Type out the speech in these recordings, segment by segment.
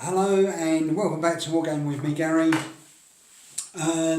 Hello and welcome back to Wargaming with me, Gary.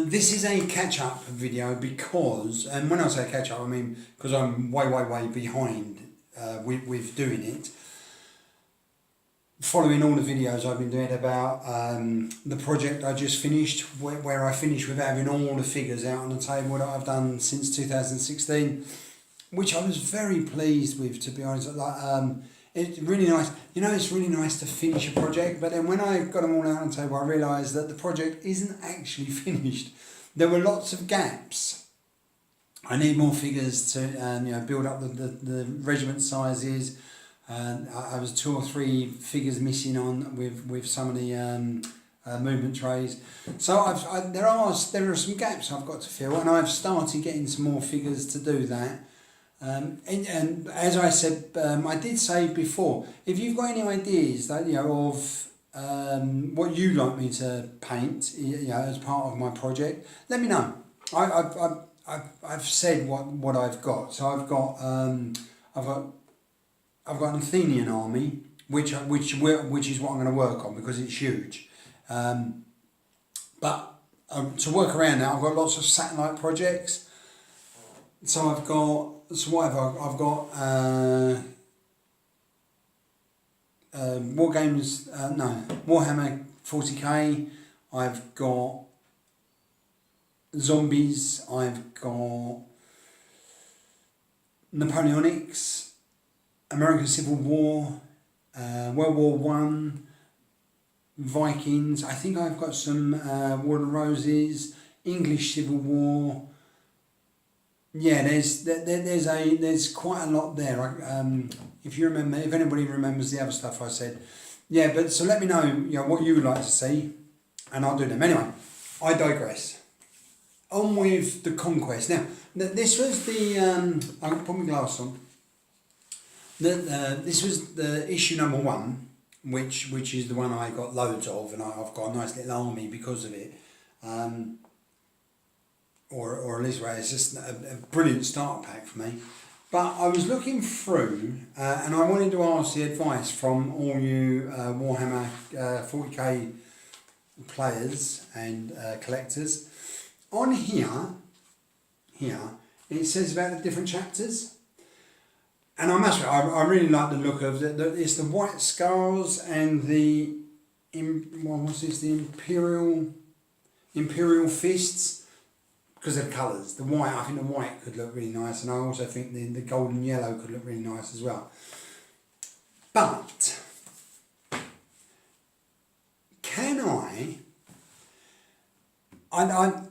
This is a catch-up video because, and when I say catch-up I mean because I'm way behind with doing it. Following all the videos I've been doing about the project I just finished, where I finished with having all the figures out on the table that I've done since 2016, which I was very pleased with, to be honest. It's really nice, it's really nice to finish a project, but then when I got them all out on the table I realised that the project isn't actually finished. There were lots of gaps. I need more figures to build up the regiment sizes. I was 2 or 3 figures missing on with some of the movement trays. So there are some gaps I've got to fill, and I've started getting some more figures to do that. And as I said, I did say before, if you've got any ideas that of what you'd like me to paint, as part of my project, let me know. I've said what I've got. So I've got an Athenian army, which is what I'm going to work on because it's huge. But to work around that, I've got lots of satellite projects. So I've got. So what have I've got? Warhammer 40k. I've got zombies. I've got Napoleonics, American Civil War, World War One, Vikings. I think I've got some War of the Roses, English Civil War. Yeah, there's quite a lot there. If anybody remembers the other stuff I said, yeah. But so let me know, what you would like to see, and I'll do them. Anyway, I digress. On with the conquest. Now, this was the I can put my glass on. This was the issue number 1, which is the one I got loads of, and I've got a nice little army because of it. Or at least it's just a brilliant starter pack for me. But I was looking through and I wanted to ask the advice from all you Warhammer 40k players and collectors. On here it says about the different chapters, and I must say I really like the look of it. It's the white scars and the imperial fists. Because of colours, I think the white could look really nice, and I also think the golden yellow could look really nice as well. But can I'm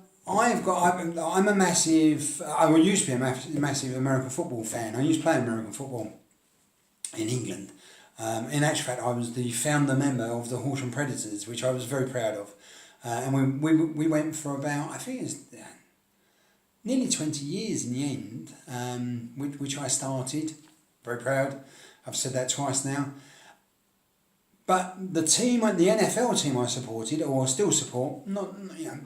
a massive. I used to be a massive American football fan. I used to play American football in England. In actual fact, I was the founder member of the Horsham Predators, which I was very proud of. And we went for about, I think it's nearly 20 years in the end, which I started. Very proud. I've said that twice now. But the NFL team I supported, or still support, not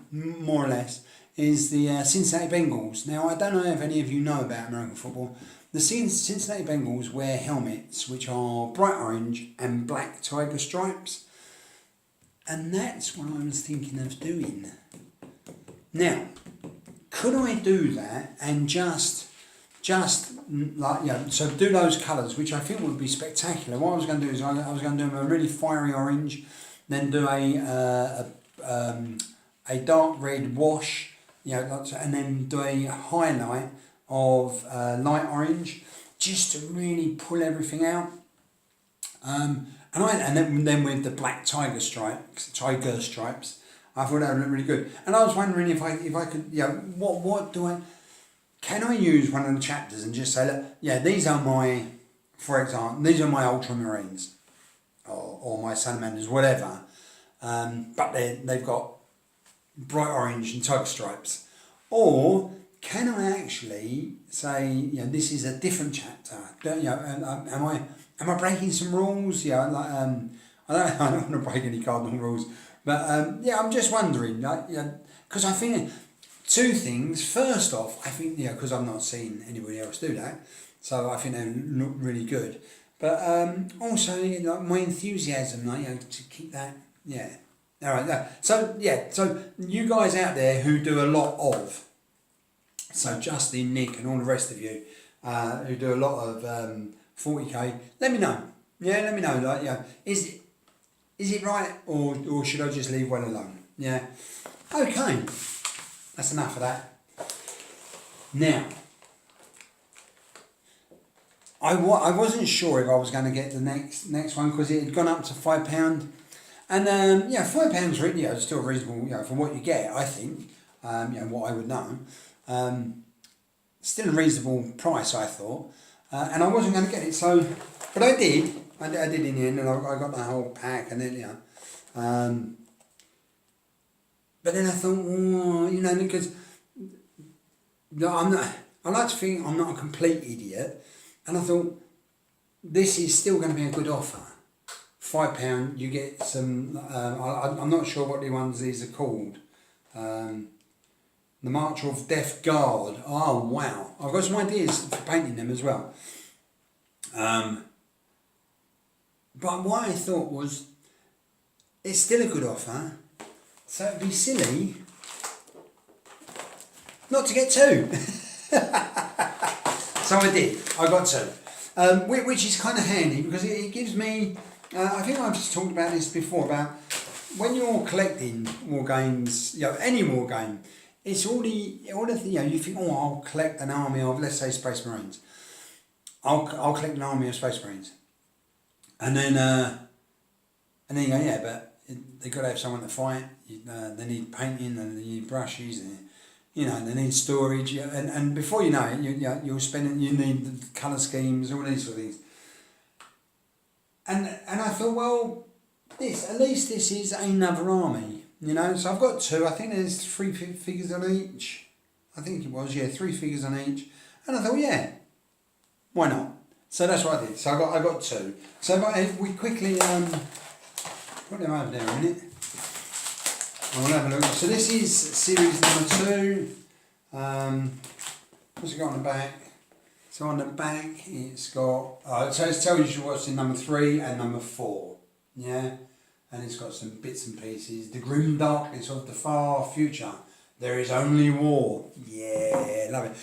more or less, is the Cincinnati Bengals. Now, I don't know if any of you know about American football. The Cincinnati Bengals wear helmets which are bright orange and black tiger stripes. And that's what I was thinking of doing. Now, could I do that and just so do those colours, which I think would be spectacular. What I was going to do is I was going to do them a really fiery orange, then do a dark red wash, and then do a highlight of light orange, just to really pull everything out. And then with the black tiger stripes, I thought that would look really good. And I was wondering if I could, what do I... Can I use one of the chapters and just say, look, these are my, for example, these are my Ultramarines, or my Salamanders, whatever. But they've got bright orange and tiger stripes. Or can I actually say, this is a different chapter? Am I breaking some rules? I don't want to break any cardinal rules. But I'm just wondering, because I think 2 things. First off, I think, because I've not seen anybody else do that, so I think they look really good. But also, you know, my enthusiasm, like, you know, to keep that, yeah. All right, yeah. So, yeah, so you guys out there who do a lot of, so Justin, Nick, and all the rest of you who do a lot of 40k, let me know. Yeah, let me know. Like, yeah, is it right, or should I just leave well alone? Yeah. Okay, that's enough of that. Now, I wasn't sure if I was going to get the next one because it had gone up to £5, and yeah, £5 really, you know, still reasonable, you know, for what you get. I think, you know, what I would know, still a reasonable price, I thought, and I wasn't going to get it. So, but I did. I did in the end, and I got the whole pack, and then, you know, but then I thought, oh, you know, because no, I'm not. I like to think I'm not a complete idiot, and I thought this is still going to be a good offer. £5, you get some. I'm not sure what the ones these are called. The March of Death Guard. Oh wow! I've got some ideas for painting them as well. But what I thought was, it's still a good offer, so it'd be silly not to get two. So I did. I got two, which is kind of handy because it gives me. I think I've just talked about this before about when you're collecting war games, you know, any war game. It's all the you know, you think, oh, I'll collect an army of, let's say, Space Marines. I'll collect an army of Space Marines, and then you go, yeah, but they've got to have someone to fight. They need painting and they need brushes and, you know, they need storage, and before you know it, you need the colour schemes, all these sort of things. And I thought, well, at least this is another army, you know. So I've got two. I think there's 3 figures on each. I think it was, yeah, 3 figures on each. And I thought, yeah, why not? So that's what I did. So I got two. So if we quickly put them over there a minute. I'll have a look. So this is series number 2. What's it got on the back? So on the back it's got, so it tells you what's in number 3 and number 4. Yeah? And it's got some bits and pieces. The grim darkness of the far future. There is only war. Yeah, love it.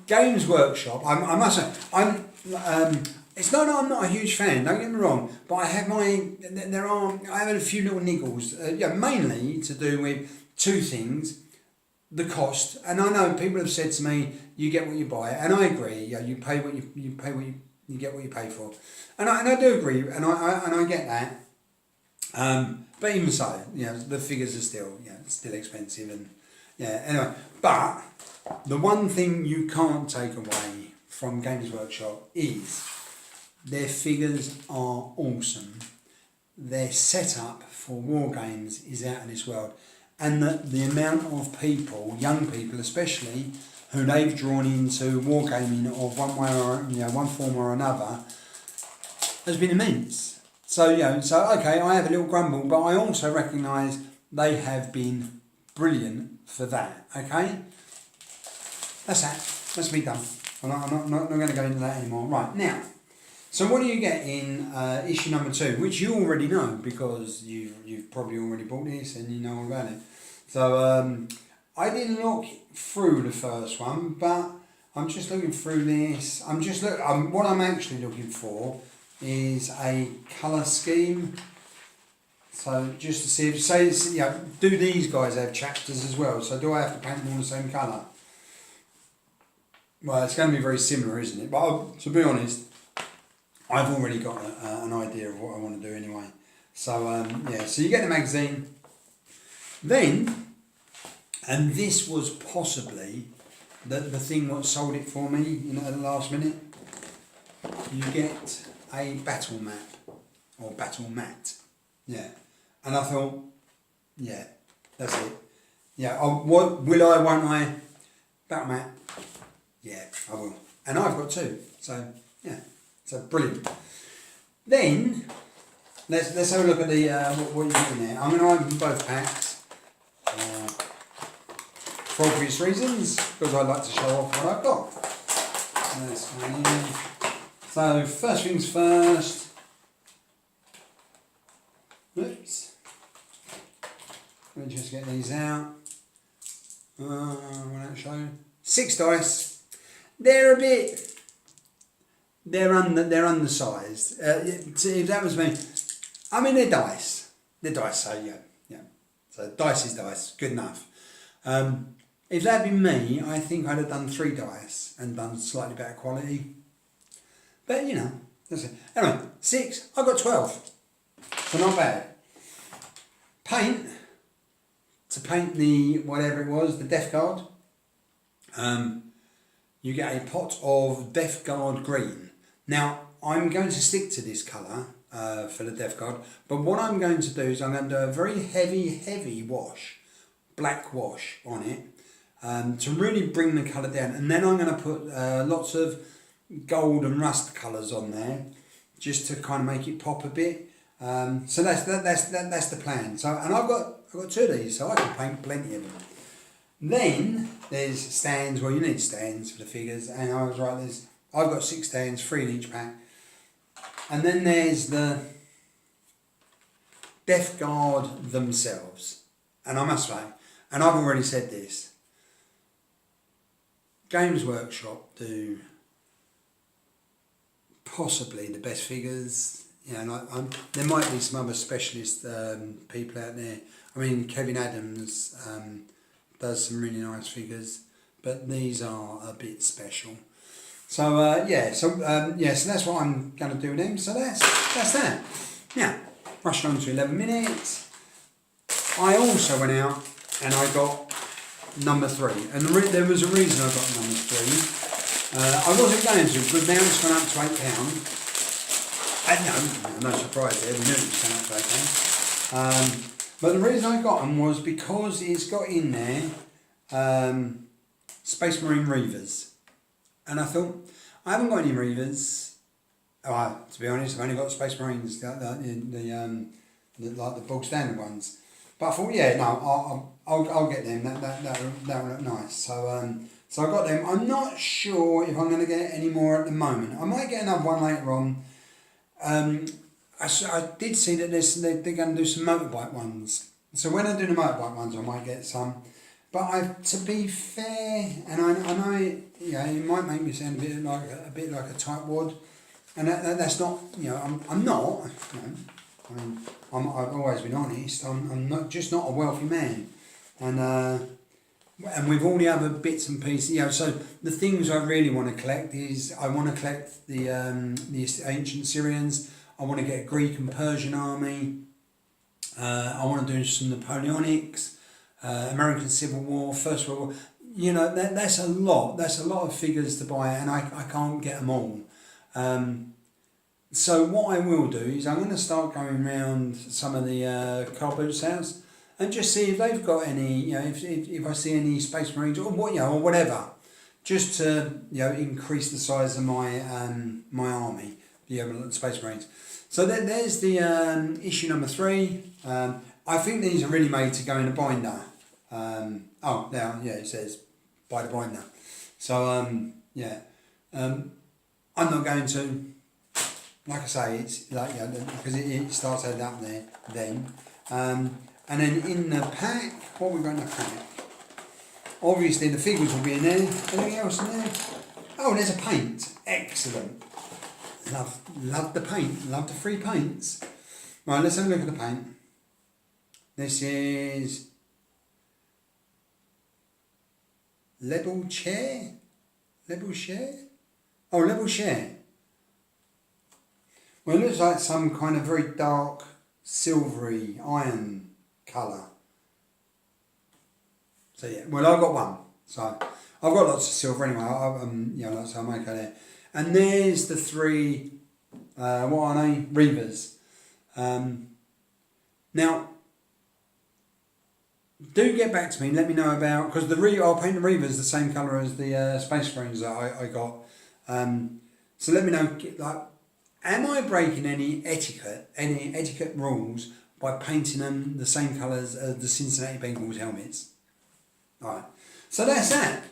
Games Workshop, I must say, it's not that I'm not a huge fan, don't get me wrong, but I have I have a few little niggles, yeah, mainly to do with 2 things: the cost, and I know people have said to me, you get what you buy, and I agree. Yeah, you pay what you pay what you get what you pay for, and I do agree, and I get that. But even so, you know, the figures are still expensive, and yeah. Anyway, but the one thing you can't take away from Games Workshop is their figures are awesome. Their setup for war games is out of this world. And the amount of people, young people especially, who they've drawn into wargaming of one way or, you know, one form or another, has been immense. So, you know, okay, I have a little grumble, but I also recognise they have been brilliant for that. Okay, that's that. That's me done. I'm not going to go into that anymore. Right now. So what do you get in issue number 2, which you already know because you've probably already bought this and you know all about it. So I didn't look through the first one, but I'm just looking through this. What I'm actually looking for is a colour scheme. So just to see if, do these guys have chapters as well? So do I have to paint them all the same colour? Well, it's going to be very similar, isn't it? But to be honest, I've already got an idea of what I want to do anyway. So so you get the magazine. Then, and this was possibly the thing that sold it for me, you know, at the last minute, you get a battle map, or battle mat. Yeah. And I thought, yeah, that's it. Yeah, won't I? Battle mat. Yeah, I will. And I've got 2. So, yeah. So brilliant. Then let's have a look at the what you get in there. I'm going to open both packs for obvious reasons, because I like to show off what I've got. So let's go in. So first things first. Oops. Let me just get these out. Will that show? 6 dice. They're undersized. If that was me, I mean they're dice. They're dice, so yeah. So dice is dice. Good enough. If that had been me, I think I'd have done 3 dice and done slightly better quality. But you know, that's it. Anyway, 6. I got 12. So not bad. Paint. To paint the whatever it was, the Death Guard. You get a pot of Death Guard green. Now I'm going to stick to this colour for the Death Guard, but what I'm going to do is I'm going to do a very heavy wash, black wash on it, to really bring the colour down, and then I'm going to put lots of gold and rust colours on there, just to kind of make it pop a bit. So that's the plan. So, and I've got 2 of these, so I can paint plenty of them. Then there's stands. Well, you need stands for the figures, and I was right. I've got 6 stands, 3 in each pack. And then there's the Death Guard themselves. And I must say, and I've already said this, Games Workshop do possibly the best figures. You know, there might be some other specialist people out there. I mean, Kevin Adams does some really nice figures, but these are a bit special. So so that's what I'm going to do with them. So that's that. Now, rushed on to 11 minutes. I also went out and I got number 3, and there was a reason I got number 3. I wasn't going to, but now it's gone up to £8. No surprise there, we knew it was going up to £8. But the reason I got them was because it's got in there Space Marine Reavers. And I thought, I haven't got any Reavers. To be honest, I've only got Space Marines, the bog standard ones. But I thought, I'll get them. That'll look nice. So I got them. I'm not sure if I'm going to get any more at the moment. I might get another one later on. I did see that they're going to do some motorbike ones. So when I do the motorbike ones, I might get some. But to be fair, and I know it might make me sound a bit like a tightwad, and that's not. I'm not. I mean, I've always been honest. I'm not a wealthy man, and with all the other bits and pieces, so the things I really want to collect is I want to collect the ancient Syrians. I want to get a Greek and Persian army. I want to do some Napoleonics, American Civil War, First World War. That's a lot. That's a lot of figures to buy, and I can't get them all. So what I will do is I'm going to start going around some of the car boot sales and just see if they've got any. If I see any Space Marines or whatever, just to increase the size of my my army. The Space Marines. So there's the issue number 3. I think these are really made to go in a binder. It says by the binder. So I'm not going to. Like I say, it's like because it starts heading up there then. And then in the pack, what we got in the pack? Obviously the figures will be in there. Anything else in there? Oh, there's a paint. Excellent. Love the paint. Love the free paints. Right, let's have a look at the paint. This is Level Chair. Oh, Level Chair. Well, it looks like some kind of very dark, silvery iron colour. So yeah, well, I've got one. So I've got lots of silver anyway. So I'm okay there. And there's the 3. What are they? Reavers. Now, do get back to me. Let me know about because I'll paint the Reavers the same colour as the Space Marines that I got. So let me know. Am I breaking any etiquette rules by painting them the same colours as the Cincinnati Bengals helmets? Alright, so that's that.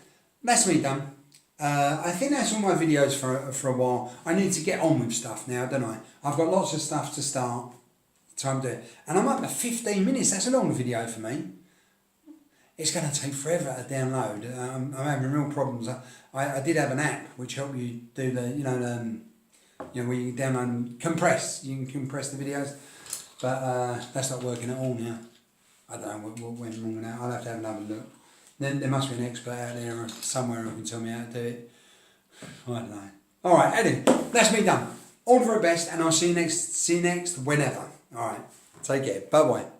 That's me done. I think that's all my videos for a while. I need to get on with stuff now, don't I? I've got lots of stuff to start. Time to do it. And I'm up at 15 minutes. That's a long video for me. It's going to take forever to download. I'm having real problems. I did have an app which helped you do the, where you can download and compress. You can compress the videos. But that's not working at all now. I don't know what went wrong with that. I'll have to have another look. Then there must be an expert out there somewhere who can tell me how to do it. I don't know. All right, Eddie, that's me done. All the very best, and I'll see you next whenever. All right, take care. Bye bye.